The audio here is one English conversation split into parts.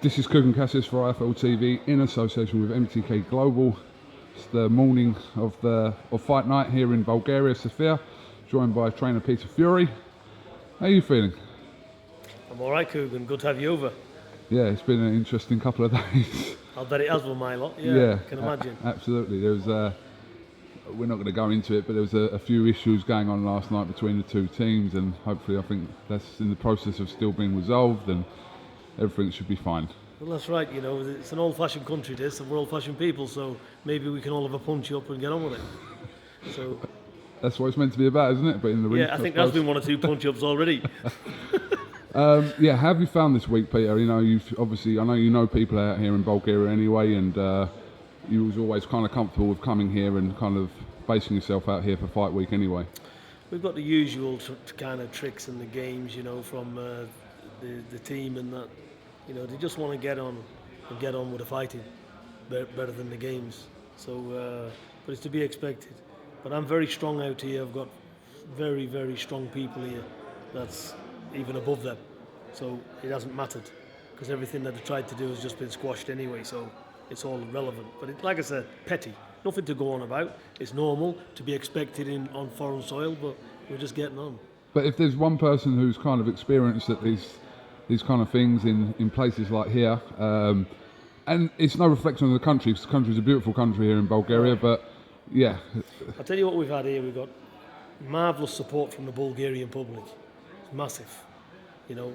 This is Kugan Cassis for IFL TV in association with MTK Global. It's the morning of fight night here in Bulgaria, Sofia, joined by trainer Peter Fury. How are you feeling? I'm all right, Kugan. Good to have you over. Yeah, it's been an interesting couple of days. I'll bet it has with my lot. Yeah, I can imagine. Absolutely. There was we're not going to go into it, but there was a few issues going on last night between the two teams, and hopefully I think that's in the process of still being resolved, and everything should be fine. Well, that's right. You know, it's an old-fashioned country, this, and we're old-fashioned people, so maybe we can all have a punch-up and get on with it. So that's what it's meant to be about, isn't it? But in the ring, yeah, I think there's been one or two punch-ups already. Yeah, how have you found this week, Peter? You know, I know you know people out here in Bulgaria anyway, and you was always kind of comfortable with coming here and kind of basing yourself out here for fight week anyway. We've got the usual kind of tricks in the games, you know, from the team and that. You know, they just want to get on with the fighting better than the games. So, but it's to be expected. But I'm very strong out here. I've got very, very strong people here. That's even above them. So it hasn't mattered because everything that they tried to do has just been squashed anyway. So it's all irrelevant. But like I said, petty. Nothing to go on about. It's normal to be expected on foreign soil, but we're just getting on. But if there's one person who's kind of experienced at these kind of things in places like here, and it's no reflection on the country, because the country's a beautiful country here in Bulgaria, but yeah. I'll tell you what we've had here. We've got marvellous support from the Bulgarian public. It's massive, you know,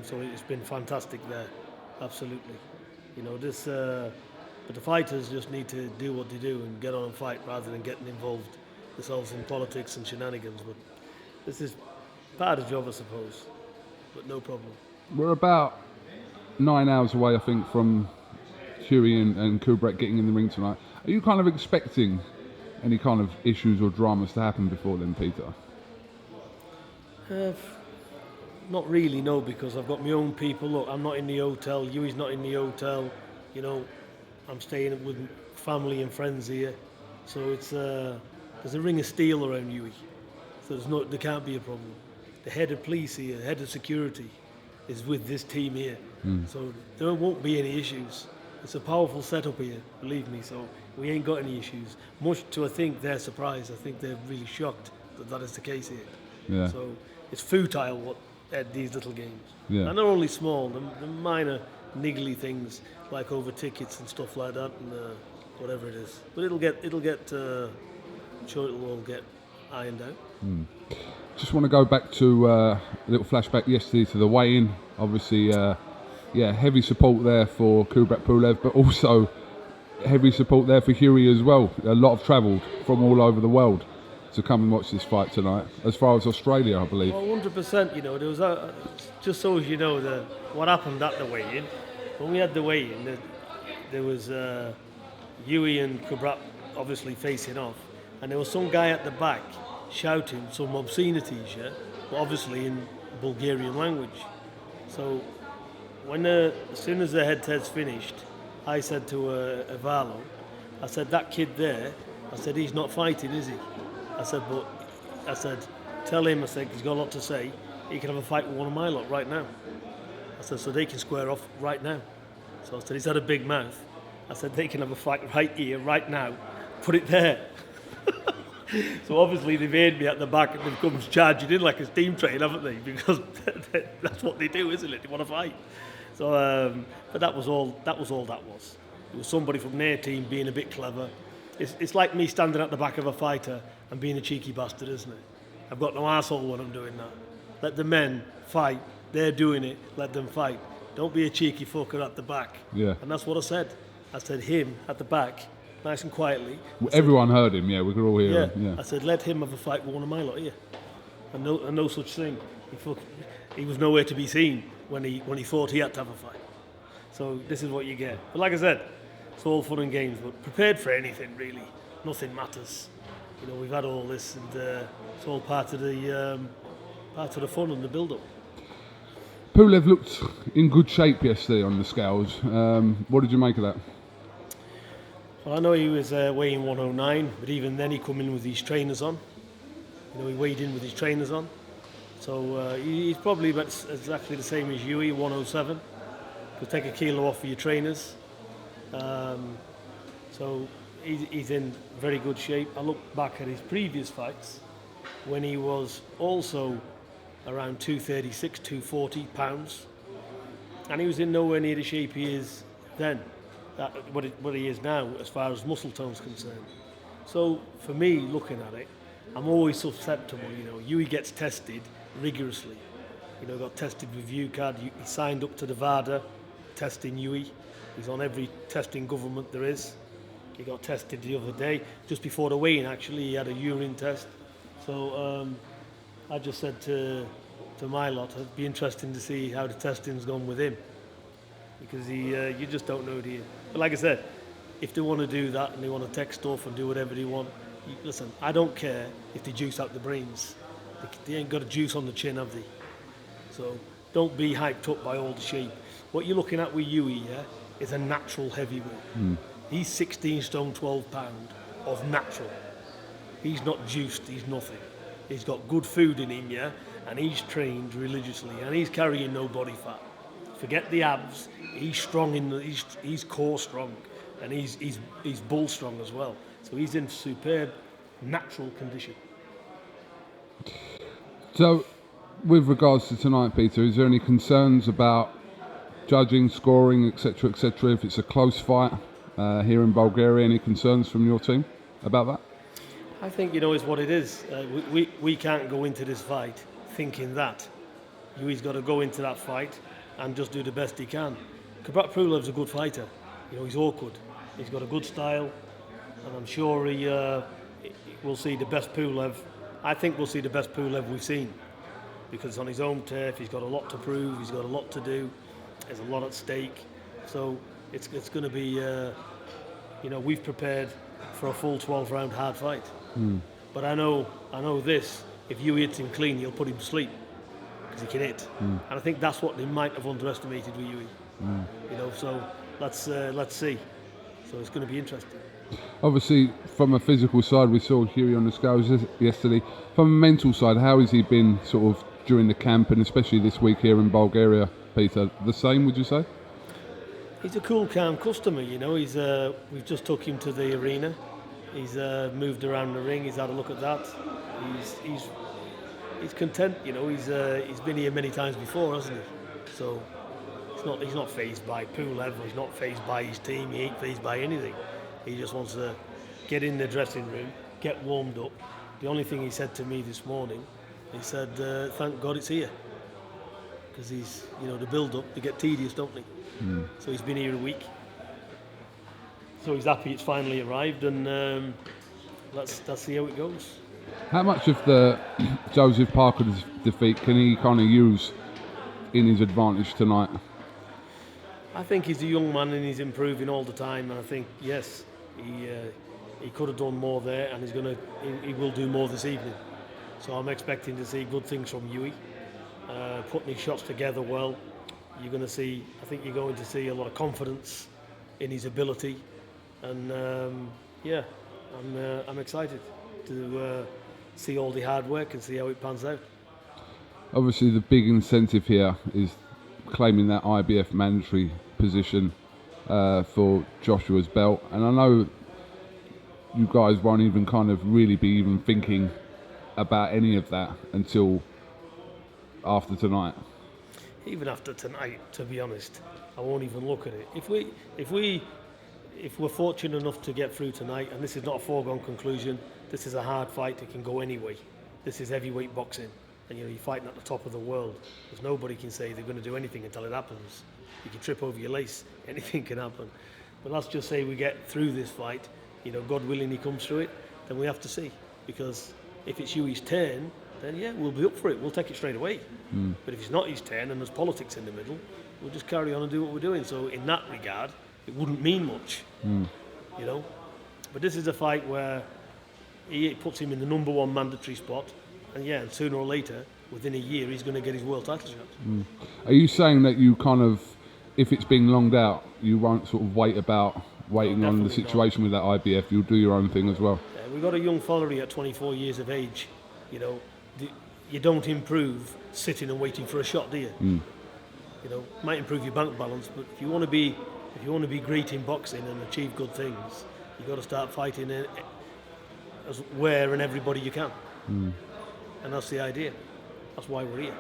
so it's been fantastic there, absolutely. You know, but the fighters just need to do what they do and get on and fight rather than getting involved themselves in politics and shenanigans. But this is part of the job, I suppose. But no problem. We're about 9 hours away, I think, from HUGHIE and KUBRAT getting in the ring tonight. Are you kind of expecting any kind of issues or dramas to happen before then, Peter? Not really, no, because I've got my own people. Look, I'm not in the hotel. HUGHIE's not in the hotel. You know, I'm staying with family and friends here. So it's there's a ring of steel around HUGHIE. So there can't be a problem. The head of police here, head of security, is with this team here. So there won't be any issues. It's a powerful setup here, believe me, so we ain't got any issues. Much to, I think, their surprise. I think they're really shocked that is the case here. Yeah. So it's futile these little games. Yeah. And they're only small, the minor niggly things like over tickets and stuff like that, and whatever it is. But it'll get. I'm sure it'll all get ironed out. Just want to go back to a little flashback yesterday to the weigh-in. Obviously, heavy support there for KUBRAT Pulev, but also heavy support there for HUGHIE as well. A lot of travel from all over the world to come and watch this fight tonight, as far as Australia, I believe. Well, 100%. You know, there was just so as you know, what happened at the weigh-in. When we had the weigh-in, there was HUGHIE and KUBRAT obviously facing off, and there was some guy at the back shouting some obscenities, but obviously in Bulgarian language. So as soon as the head-to-head's finished, I said to Ivalo, I said, that kid there, I said, he's not fighting, is he? I said, tell him, I said, he's got a lot to say, he can have a fight with one of my lot right now. I said, so they can square off right now. So I said, he's had a big mouth. I said, they can have a fight right here, right now, put it there. So obviously they've made me at the back and they've come charging in like a steam train, haven't they? Because that's what they do, isn't it? They want to fight. So, but that was all that was. It was somebody from their team being a bit clever. It's like me standing at the back of a fighter and being a cheeky bastard, isn't it? I've got no arsehole when I'm doing that. Let the men fight. They're doing it. Let them fight. Don't be a cheeky fucker at the back. Yeah. And that's what I said. I said him at the back, nice and quietly. Everyone heard him, we could all hear him. Yeah. I said, let him have a fight with one of my lot here. And no such thing. He was nowhere to be seen when he thought he had to have a fight. So this is what you get. But like I said, it's all fun and games, but prepared for anything really. Nothing matters. You know, we've had all this, and it's all part of the fun and the build-up. Pulev looked in good shape yesterday on the scales. What did you make of that? Well, I know he was weighing 109, but even then he come in with his trainers on. You know, he weighed in with his trainers on. So he's probably about exactly the same as HUGHIE, 107. Could take a kilo off for your trainers. So he's in very good shape. I look back at his previous fights when he was also around 236, 240 pounds, and he was in nowhere near the shape he is then, what he is now as far as muscle tone's concerned. So for me, looking at it, I'm always susceptible. Hughie gets tested rigorously. Got tested with UCAD. He signed up to the VADA testing Hughie. He's on every testing government there is. He got tested the other day, just before the weigh-in actually. He had a urine test. So I just said to my lot, it'd be interesting to see how the testing's gone with him. Because you just don't know, do you? But like I said, if they want to do that and they want to tech stuff and do whatever they want, listen, I don't care if they juice out the brains. They ain't got a juice on the chin, have they? So don't be hyped up by all the shape. What you're looking at with Hughie, is a natural heavyweight. He's 16 stone, 12 pound of natural. He's not juiced, he's nothing. He's got good food in him, and he's trained religiously, and he's carrying no body fat. Forget the abs, he's strong he's core strong, and he's bull strong as well. So he's in superb natural condition. So, with regards to tonight, Peter, is there any concerns about judging, scoring, etc., etc.? If it's a close fight here in Bulgaria, any concerns from your team about that? I think is what it is. We can't go into this fight thinking that. Hughie's got to go into that fight and just do the best he can. KUBRAT Pulev's a good fighter. He's awkward. He's got a good style, and I'm sure we'll see the best Pulev. I think we'll see the best Pulev we've seen, because on his own turf, he's got a lot to prove. He's got a lot to do. There's a lot at stake. So it's going to be, we've prepared for a full 12-round hard fight. But I know this. If Hughie hits him clean, he'll put him to sleep, because he can hit. And I think that's what they might have underestimated with Hughie. So let's see. So it's going to be interesting. Obviously, from a physical side, we saw Hughie on the scales yesterday. From a mental side, how has he been sort of during the camp, and especially this week here in Bulgaria, Peter? The same, would you say? He's a cool, calm customer. He's we've just took him to the arena. He's moved around the ring. He's had a look at that. He's content. He's been here many times before, hasn't he? So he's not fazed by Pulev. He's not fazed by his team. He ain't fazed by anything. He just wants to get in the dressing room, get warmed up. The only thing he said to me this morning, he said, "Thank God it's here," because he's the build-up, they get tedious, don't they? So he's been here a week. So he's happy it's finally arrived, and let's see how it goes. How much of the Joseph Parker's defeat can he kind of use in his advantage tonight? I think he's a young man and he's improving all the time, and I think yes, he could have done more there, and he will do more this evening. So I'm expecting to see good things from Hughie, putting his shots together well. I think you're going to see a lot of confidence in his ability, and I'm excited to see all the hard work and see how it pans out. Obviously, the big incentive here is claiming that IBF mandatory position for Joshua's belt, and I know you guys won't even kind of really be even thinking about any of that until after tonight. Even after tonight, to be honest, I won't even look at it. If we're fortunate enough to get through tonight, and this is not a foregone conclusion, this is a hard fight. It can go anyway. This is heavyweight boxing, and you're fighting at the top of the world. There's nobody can say they're going to do anything until it happens. You can trip over your lace. Anything can happen. But let's just say we get through this fight. God willing, he comes through it. Then we have to see, because if it's Hughie's turn, then we'll be up for it. We'll take it straight away. But if it's not his turn and there's politics in the middle, we'll just carry on and do what we're doing. So in that regard, it wouldn't mean much, But this is a fight where he puts him in the number one mandatory spot, and sooner or later, within a year, he's going to get his world title shot. Are you saying that you kind of, if it's being longed out, you won't sort of waiting on the situation with that IBF? You'll do your own thing as well. Yeah, we've got a young follower at 24 years of age. You don't improve sitting and waiting for a shot, do you? You know, might improve your bank balance, but if you want to be great in boxing and achieve good things, you got to start fighting as where and everybody you can. And that's the idea. That's why we're here.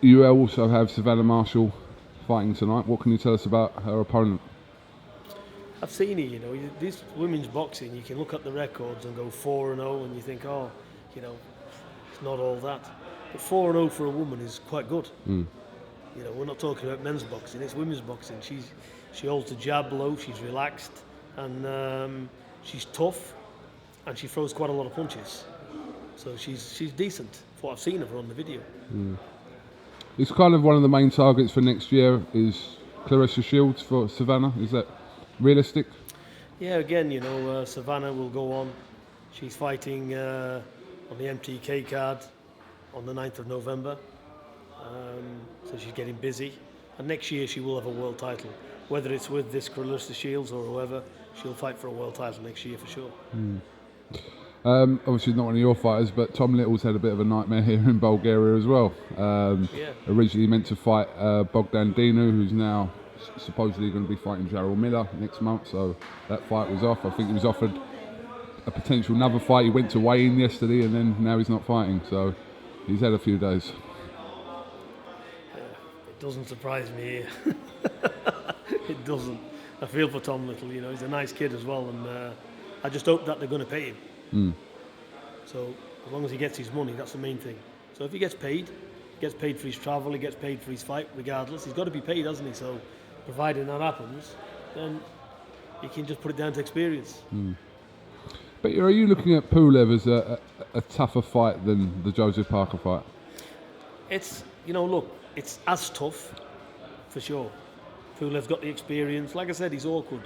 You also have Savannah Marshall fighting tonight. What can you tell us about her opponent? I've seen it, you know, this women's boxing, you can look at the records and go 4-0 and you think, oh, you know, it's not all that. But 4-0 for a woman is quite good. You know, we're not talking about men's boxing, it's women's boxing. She holds the jab low, she's relaxed, and she's tough, and she throws quite a lot of punches. So she's decent, for what I've seen of her on the video. It's kind of one of the main targets for next year is Claressa Shields for Savannah. Is that realistic? Yeah, again, you know, Savannah will go on. She's fighting on the MTK card on the 9th of November. So she's getting busy. And next year she will have a world title. Whether it's with this Claressa Shields or whoever, she'll fight for a world title next year for sure. Obviously not one of your fighters, but Tom Little's had a bit of a nightmare here in Bulgaria as well. Originally meant to fight Bogdan Dinu, who's now supposedly going to be fighting Jarrell Miller next month, so that fight was off. I think he was offered a potential another fight. He went to weigh in yesterday and then now he's not fighting, so he's had a few days. It doesn't surprise me. It doesn't. I feel for Tom Little, you know, he's a nice kid as well, and I just hope that they're going to pay him. So as long as he gets his money, that's the main thing. So if he gets paid for his travel, he gets paid for his fight, regardless. He's got to be paid, hasn't he? So providing that happens, then you can just put it down to experience. But are you looking at Pulev as a tougher fight than the Joseph Parker fight? It's, you know, look, it's as tough, for sure. Pulev's got the experience. Like I said, he's awkward,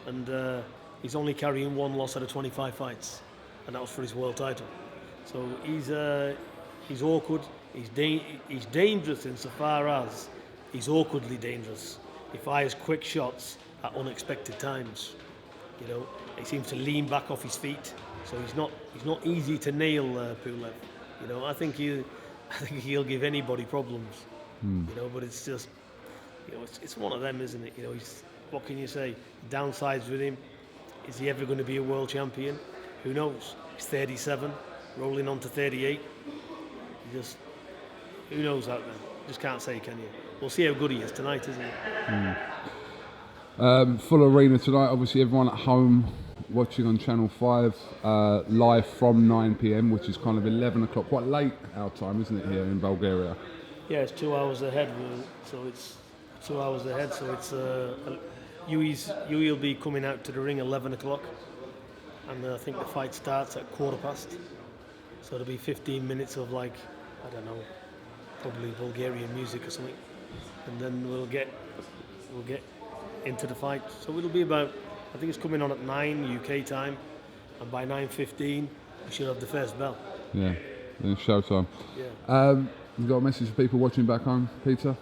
and he's only carrying one loss out of 25 fights, and that was for his world title. So he's awkward. He's dangerous insofar as he's awkwardly dangerous. He fires quick shots at unexpected times. You know, he seems to lean back off his feet, so he's not easy to nail, Pulev. You know, I think he'll give anybody problems. You know, but it's just, you know, it's one of them, isn't it? You know, what can you say? Downsides with him. Is he ever going to be a world champion? Who knows? He's 37, rolling on to 38. Who knows out there? Just can't say, can you? We'll see how good he is tonight, isn't it? Full arena tonight. Obviously, everyone at home watching on Channel 5 live from 9 p.m, which is kind of 11 o'clock. Quite late our time, isn't it, here in Bulgaria? Yeah, it's 2 hours ahead. So it's 2 hours ahead. So it's Hughie will be coming out to the ring 11 o'clock, and I think the fight starts at 1:15. So it'll be 15 minutes of, like, I don't know, probably Bulgarian music or something, and then we'll get into the fight. So it'll be about, I think it's coming on at 9 UK time, and by 9:15 we should have the first bell. Yeah, then showtime. Yeah. You got a message for people watching back home, Peter?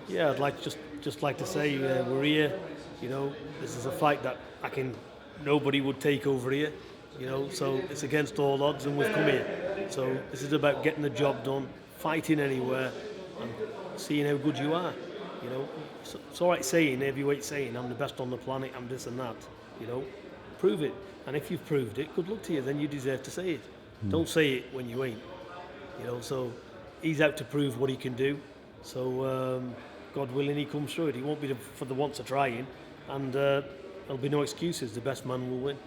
Yeah, I'd like just like to say we're here. You know, this is a fight that nobody would take over here. You know, so it's against all odds, and we've come here. So this is about getting the job done, fighting anywhere, and seeing how good you are. You know, it's all right saying, heavyweight saying, I'm the best on the planet, I'm this and that. You know, prove it. And if you've proved it, good luck to you. Then you deserve to say it. Don't say it when you ain't. You know, so he's out to prove what he can do. So God willing, he comes through it. He won't be for the once of trying, and there'll be no excuses. The best man will win.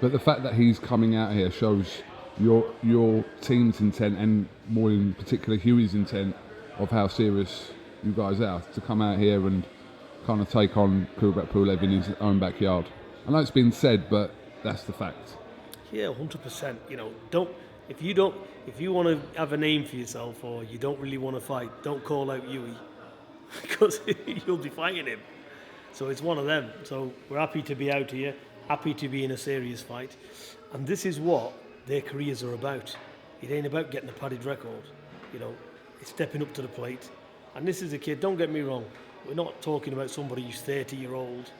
But the fact that he's coming out here shows your team's intent, and more in particular Hughie's intent, of how serious you guys are to come out here and kind of take on KUBRAT Pulev in his own backyard. I know it's been said, but that's the fact. Yeah, 100%. You know, if you want to have a name for yourself, or you don't really want to fight, don't call out Hughie, because you'll be fighting him. So it's one of them. So we're happy to be out here, happy to be in a serious fight, and this is what their careers are about. It ain't about getting a padded record. You know, it's stepping up to the plate. And this is a kid, don't get me wrong, we're not talking about somebody who's 30-year-old,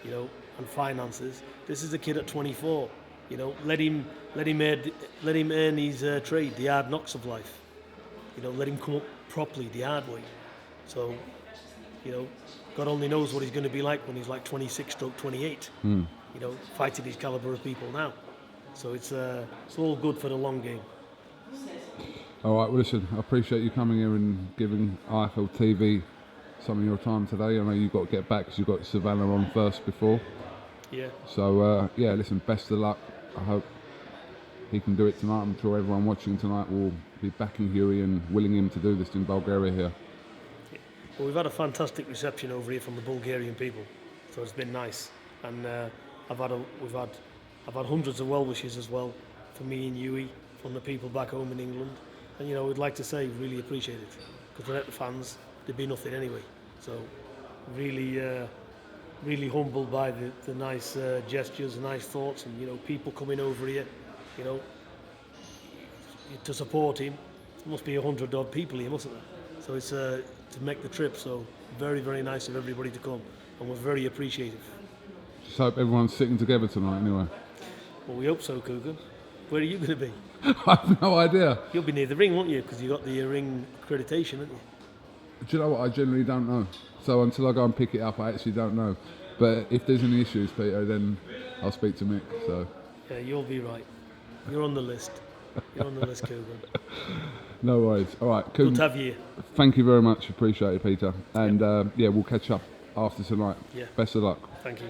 you know, and finances. This is a kid at 24. You know, let him earn his trade, the hard knocks of life. You know, let him come up properly the hard way. So, you know, God only knows what he's going to be like when he's like 26 stroke 28, you know, fighting these caliber of people now. So it's all good for the long game. All right, well, listen, I appreciate you coming here and giving IFL TV some of your time today. I know you've got to get back because you've got Savannah on first before. Yeah. So, yeah, listen, best of luck. I hope he can do it tonight. I'm sure everyone watching tonight will be backing Hughie and willing him to do this in Bulgaria here. Well, we've had a fantastic reception over here from the Bulgarian people, so it's been nice. And I've had hundreds of well wishes as well for me and Hughie from the people back home in England. And you know, we'd like to say really appreciate it, because without the fans, there'd be nothing anyway. So really humbled by the nice gestures, nice thoughts, and you know, people coming over here, you know, to support him. There must be 100 odd people here, mustn't there? So it's to make the trip. So very, very nice of everybody to come, and we're very appreciative. Just hope everyone's sitting together tonight anyway. Well, we hope so, Coogan. Where are you going to be? I have no idea. You'll be near the ring, won't you? Because you got the ring accreditation, haven't you? Do you know what? I generally don't know. So until I go and pick it up, I actually don't know. But if there's any issues, Peter, then I'll speak to Mick. So yeah, you'll be right. You're on the list. You're on the list, Coogan. No worries. All right, Coogan. Good to have you here. Thank you very much. Appreciate it, Peter. And yeah, we'll catch up after tonight. Yeah. Best of luck. Thank you.